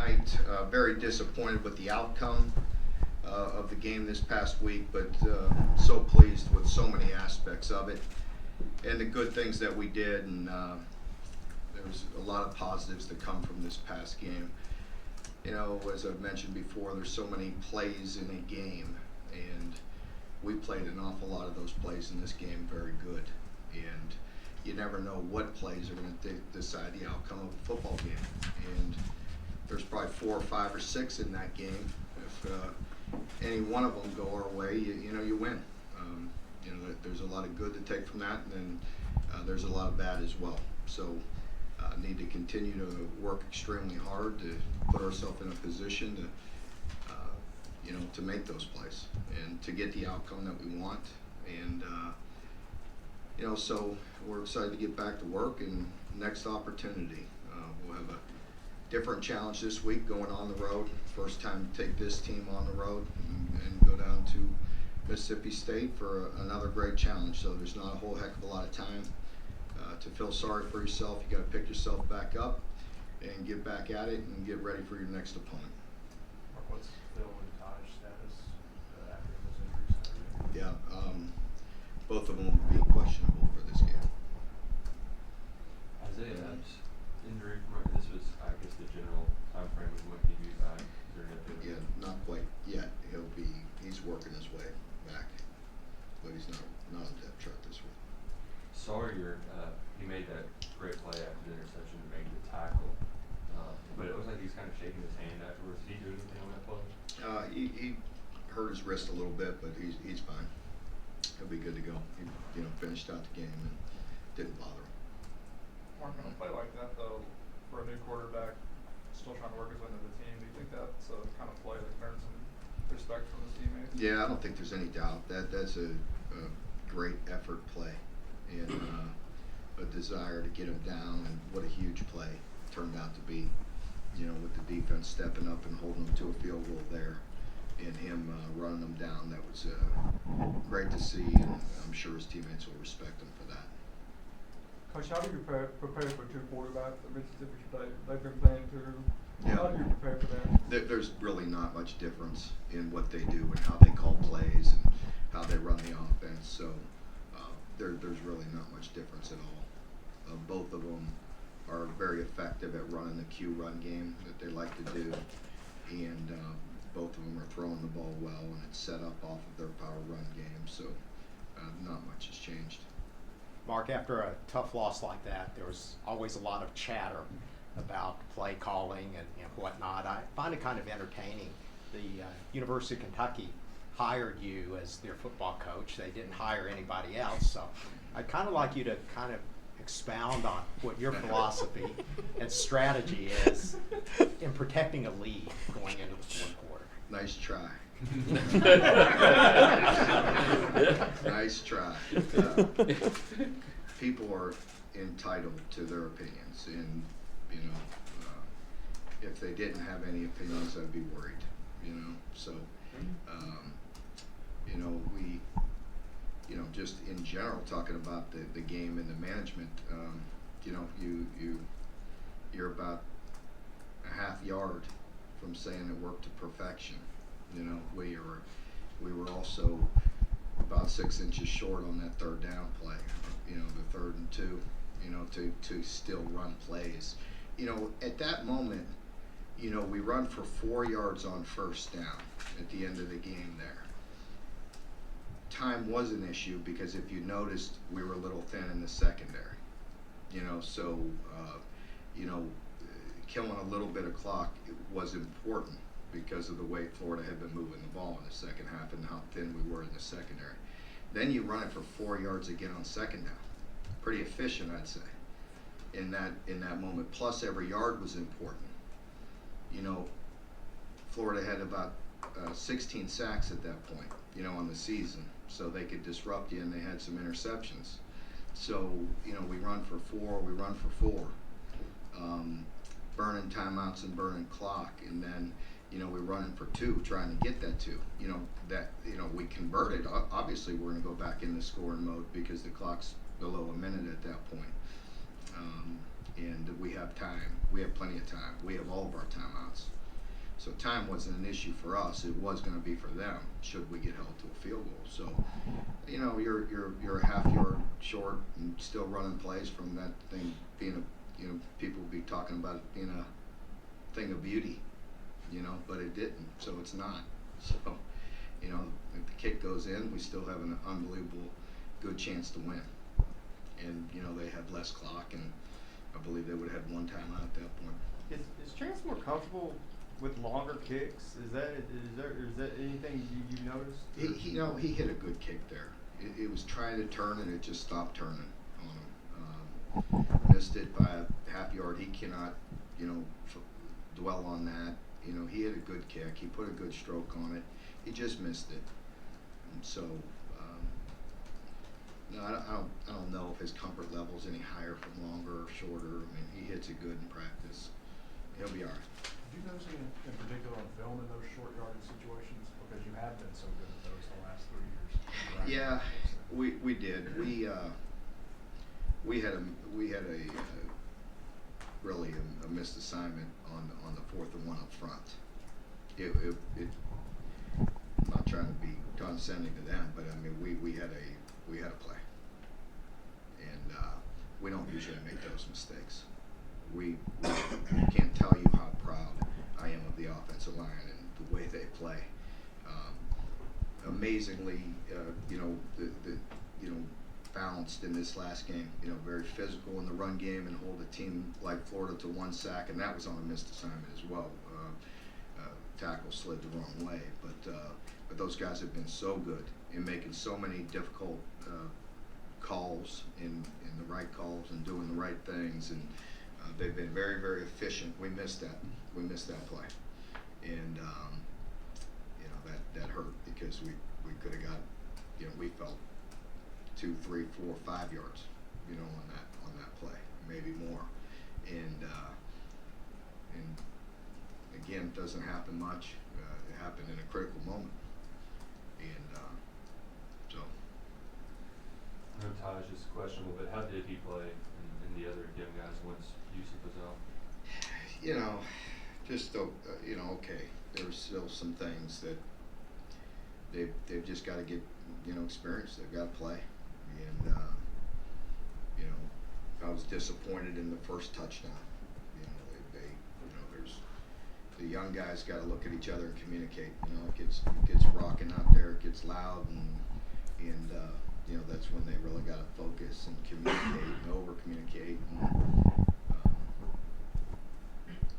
tonight. Very disappointed with the outcome of the game this past week, but so pleased with so many aspects of it and the good things that we did. And there's a lot of positives that come from this past game. You know, as I've mentioned before, there's so many plays in a game, and we played an awful lot of those plays in this game very good. And you never know what plays are going to decide the outcome of a football game. And there's probably 4 or 5 or 6 in that game. If any one of them go our way, you know, you win. You know, there's a lot of good to take from that, and then there's a lot of bad as well. So need to continue to work extremely hard to put ourselves in a position to, you know, to make those plays and to get the outcome that we want. And you know, so we're excited to get back to work and next opportunity. We'll have a different challenge this week going on the road. First time to take this team on the road and go down to Mississippi State for another great challenge. So there's not a whole heck of a lot of time to feel sorry for yourself. You got to pick yourself back up and get back at it and get ready for your next opponent. Mark, what's Phil and Taj status after those injuries? Yeah, both of them will be questionable for this game. Isaiah's injury from this was, I guess, the general time frame we want to give you back. Yeah, not quite yet. He's working his way back, but he's not on depth chart this week. Sawyer, he made that great play after the interception to make the tackle, but it looks like he's kind of shaking his hand afterwards. Did he do anything on that play? He hurt his wrist a little bit, but he's fine. He'll be good to go. He, you know, finished out the game and didn't bother him. Mark, on a play like that, though, for a new quarterback, still trying to work his way into the team, do you think that's a kind of play that earns some respect from his teammates? Yeah, I don't think there's any doubt that's a great effort play and a desire to get him down, and what a huge play turned out to be. You know, with the defense stepping up and holding them to a field goal there, and him running them down. That was great to see, and I'm sure his teammates will respect him for that. Coach, how do you prepare for 2 quarterbacks at Mississippi State? They've been playing 2. Yeah. How do you prepare for that? There's really not much difference in what they do and how they call plays and how they run the offense. So there's really not much difference at all. Both of them are very effective at running the Q run game that they like to do, and both of them are throwing the ball well, and it's set up off of their power run game. So not much has changed. Mark, after a tough loss like that, there was always a lot of chatter about play calling and whatnot. I find it kind of entertaining. The University of Kentucky hired you as their football coach. They didn't hire anybody else. So I'd kind of like you to kind of expound on what your philosophy and strategy is in protecting a lead going into the 4th quarter. Nice try. Nice try. People are entitled to their opinions, and you know, if they didn't have any opinions, I'd be worried. You know, so you know, we, you know, just in general talking about the game and the management. You know, you're about a half yard from saying it worked to perfection. You know, we were also about 6 inches short on that 3rd down play. You know, the 3rd and 2. You know, to still run plays. You know, at that moment, you know, we run for 4 yards on 1st down at the end of the game there. Time was an issue because if you noticed, we were a little thin in the secondary. You know, so you know, killing a little bit of clock was important because of the way Florida had been moving the ball in the second half and how thin we were in the secondary. Then you run it for 4 yards again on 2nd down. Pretty efficient, I'd say, in that moment. Plus, every yard was important. You know, Florida had about 16 sacks at that point, you know, on the season, so they could disrupt you, and they had some interceptions. So, you know, we run for 4, we run for 4, burning timeouts and burning clock, and then, you know, we're running for 2, trying to get that 2. You know, that, you know, we converted. Obviously, we're going to go back in the scoring mode because the clock's below a minute at that point. And we have have time. We have plenty of time. We have all of our timeouts. So time wasn't an issue for us. It was going to be for them should we get held to a field goal. So, you know, you're a half yard short and still running plays from that thing being a, you know, people will be talking about it being a thing of beauty, you know, but it didn't. So it's not. So, you know, if the kick goes in, we still have an unbelievable good chance to win. And, you know, they had less clock, and I believe they would have had one timeout at that point. Is Chance more comfortable with longer kicks? Is that anything you noticed? He you know, he hit a good kick there. It was trying to turn, and it just stopped turning on him. Missed it by a half yard. He cannot, you know, dwell on that. You know, he hit a good kick. He put a good stroke on it. He just missed it. And so, no, I don't know if his comfort level is any higher from longer or shorter. I mean, he hits it good in practice. He'll be all right. Did you notice anything in particular on film in those short yardage situations? Because you have been so good at those the last 3 years. Yeah, we did. We had a really a missed assignment on the 4th and 1 up front. It I'm not trying to be condescending to them, but I mean we had a play, and we don't usually make those mistakes. We can't tell you how proud I am of the offensive line and the way they play. Amazingly, you know, you know, balanced in this last game. You know, very physical in the run game and hold a team like Florida to 1 sack, and that was on a missed assignment as well. Tackle slid the wrong way, but those guys have been so good in making so many difficult calls in the right calls and doing the right things, and they've been very, very efficient. We missed that play, and you know, that hurt because we could have got, you know, we felt 2, 3, 4, 5 yards, you know, on that play, maybe more, and again, it doesn't happen much. It happened in a critical moment, and so. I know Taj is questionable, but how did he play in the other young guys once Yusuf was out? You know, just you know, okay. There's still some things that they've just got to get, you know, experience. They've got to play, and you know, I was disappointed in the first touchdown. You know, they you know, there's the young guys got to look at each other and communicate. You know, it gets rocking out there. It gets loud, and you know, that's when they really got to focus and communicate and over communicate.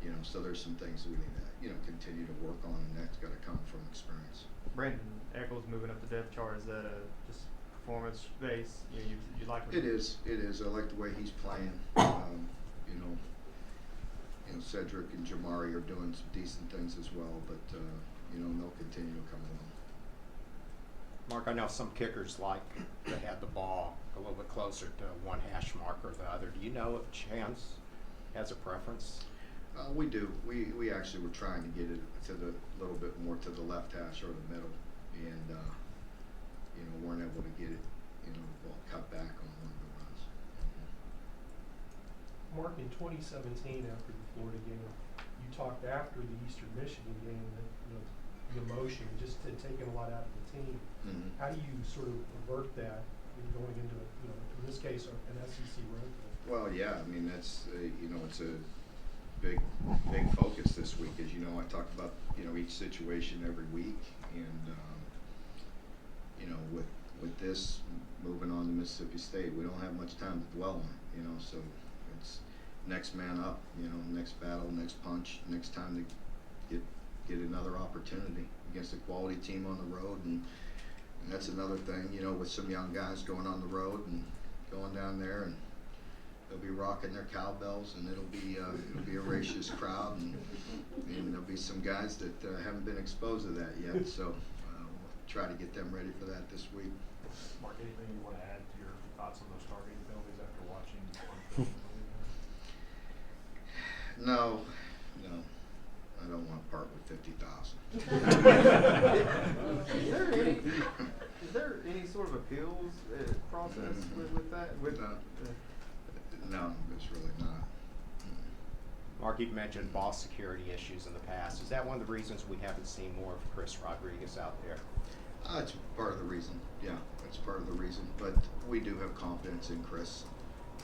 You know, so there's some things that we need to, you know, continue to work on, and that's got to come from experience. Brandon Eccles moving up the depth chart, is that just performance based? You like It is. I like the way he's playing. You know, Cedric and Jamari are doing some decent things as well, but you know, they'll continue to come along. Mark, I know some kickers like to have the ball a little bit closer to one hash mark or the other. Do you know if Chance has a preference? We do. We actually were trying to get it to the little bit more to the left hash or the middle, and you know, weren't able to get it. You know, the ball cut back on one of the runs. Mark, in 2017, after the Florida game, you talked after the Eastern Michigan game that, you know, the emotion just had taken a lot out of the team. Mm-hmm. How do you sort of avert that going into, you know, in this case, an SEC road game? Well, yeah. I mean, that's you know, it's a big focus this week. As you know, I talk about, you know, each situation every week, and you know, with this moving on to Mississippi State, we don't have much time to dwell on it. You know, so it's next man up. You know, next battle, next punch, next time to get another opportunity against a quality team on the road, and that's another thing. You know, with some young guys going on the road and going down there, and they'll be rocking their cowbells, and it'll be a raucous crowd, and there'll be some guys that haven't been exposed to that yet. So we'll try to get them ready for that this week. Mark, anything you want to add to your thoughts on those targeting penalties after watching on film? No, I don't want to part with 50,000. Is there any sort of appeals process with that? No, there's really not. Mark, you've mentioned ball security issues in the past. Is that one of the reasons we haven't seen more of Chris Rodriguez out there? It's part of the reason, yeah, it's part of the reason, but we do have confidence in Chris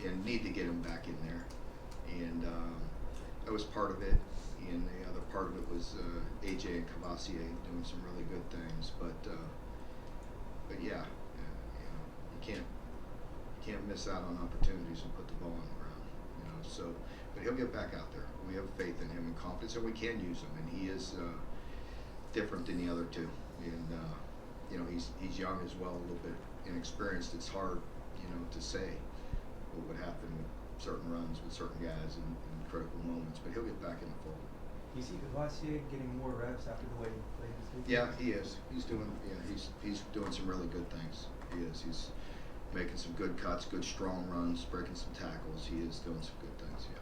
and need to get him back in there. And that was part of it, and the other part of it was AJ and Cavassier doing some really good things, but yeah, you can't miss out on opportunities and put the ball on the ground, so, but he'll get back out there. We have faith in him and confidence, and we can use him, and he is different than the other two, and he's young as well, a little bit inexperienced. It's hard, to say what would happen with certain runs with certain guys in critical moments, but he'll get back in the fold. You see Cavassier getting more reps after the way he played this week? Yeah, he is. He's doing some really good things. He is. He's making some good cuts, good strong runs, breaking some tackles. He is doing some good things, yeah.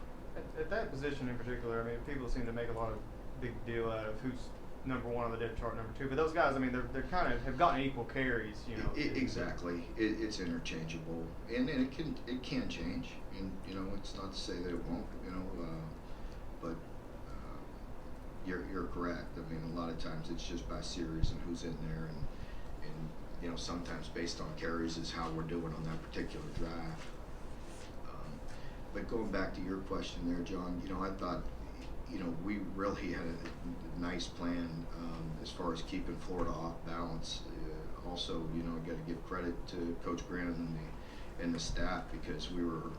At that position in particular, I mean, people seem to make a lot of big deal out of who's number one on the depth chart, number two. But those guys, I mean, they're kind of have gotten equal carries, Exactly. It's interchangeable, and it can change. And it's not to say that it won't. But you're correct. I mean, a lot of times it's just by series and who's in there, and sometimes based on carries is how we're doing on that particular drive. But going back to your question there, John, I thought, we really had a nice plan as far as keeping Florida off balance. Also, I got to give credit to Coach Grant and the staff, because we were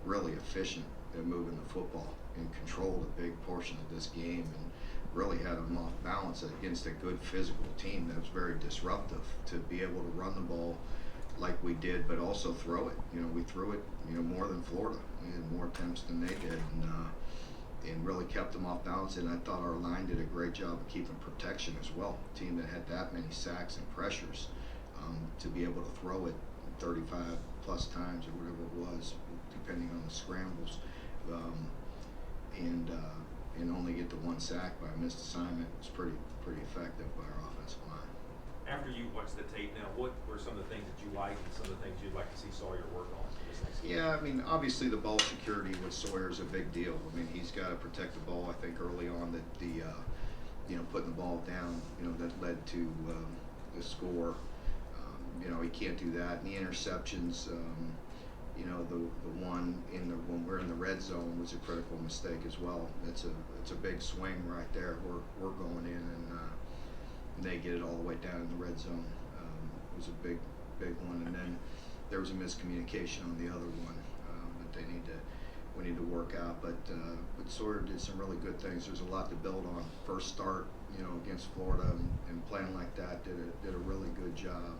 really efficient at moving the football and controlled a big portion of this game, and really had them off balance against a good physical team that was very disruptive. To be able to run the ball like we did, but also throw it. We threw it, more than Florida. We had more attempts than they did, and really kept them off balance. And I thought our line did a great job of keeping protection as well. A team that had that many sacks and pressures, to be able to throw it 35 plus times or whatever it was, depending on the scrambles, and only get the one sack by a missed assignment was pretty effective by our offensive line. After you watch the tape now, what were some of the things that you liked and some of the things you'd like to see Sawyer work on for this next game? Yeah, I mean, obviously the ball security with Sawyer is a big deal. I mean, he's got to protect the ball. I think early on that putting the ball down, that led to the score. He can't do that. And the interceptions, the one when we're in the red zone was a critical mistake as well. It's a big swing right there. We're going in and they get it all the way down in the red zone. It was a big one, and then there was a miscommunication on the other one that we need to work out. But Sawyer did some really good things. There's a lot to build on. First start, against Florida and playing like that, did a really good job.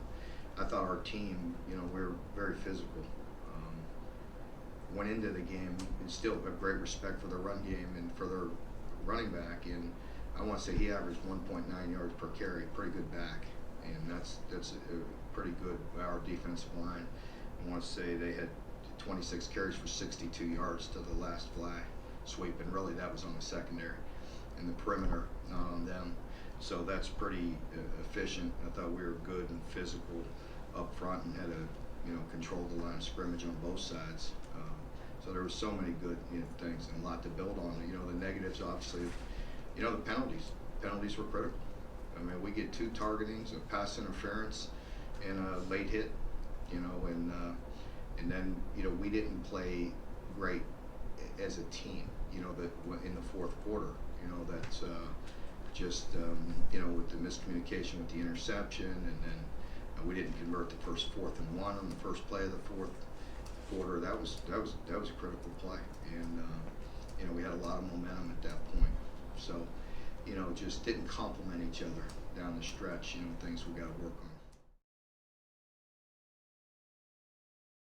I thought our team, we were very physical. Went into the game and still have great respect for their run game and for their running back. And I want to say he averaged 1.9 yards per carry, pretty good back, and that's pretty good by our defensive line. I want to say they had 26 carries for 62 yards to the last fly sweep, and really that was on the secondary and the perimeter, not on them. So that's pretty efficient. I thought we were good and physical up front and had controlled the line of scrimmage on both sides. So there was so many good things and a lot to build on. The negatives, obviously, the penalties. Penalties were critical. I mean, we get 2 targetings, a pass interference, and a late hit. And then we didn't play great as a team. In the fourth quarter. That's just with the miscommunication with the interception, and then we didn't convert the first 4th and 1 on the first play of the fourth quarter. That was a critical play, and we had a lot of momentum at that point. So just didn't complement each other down the stretch. Things we got to work on.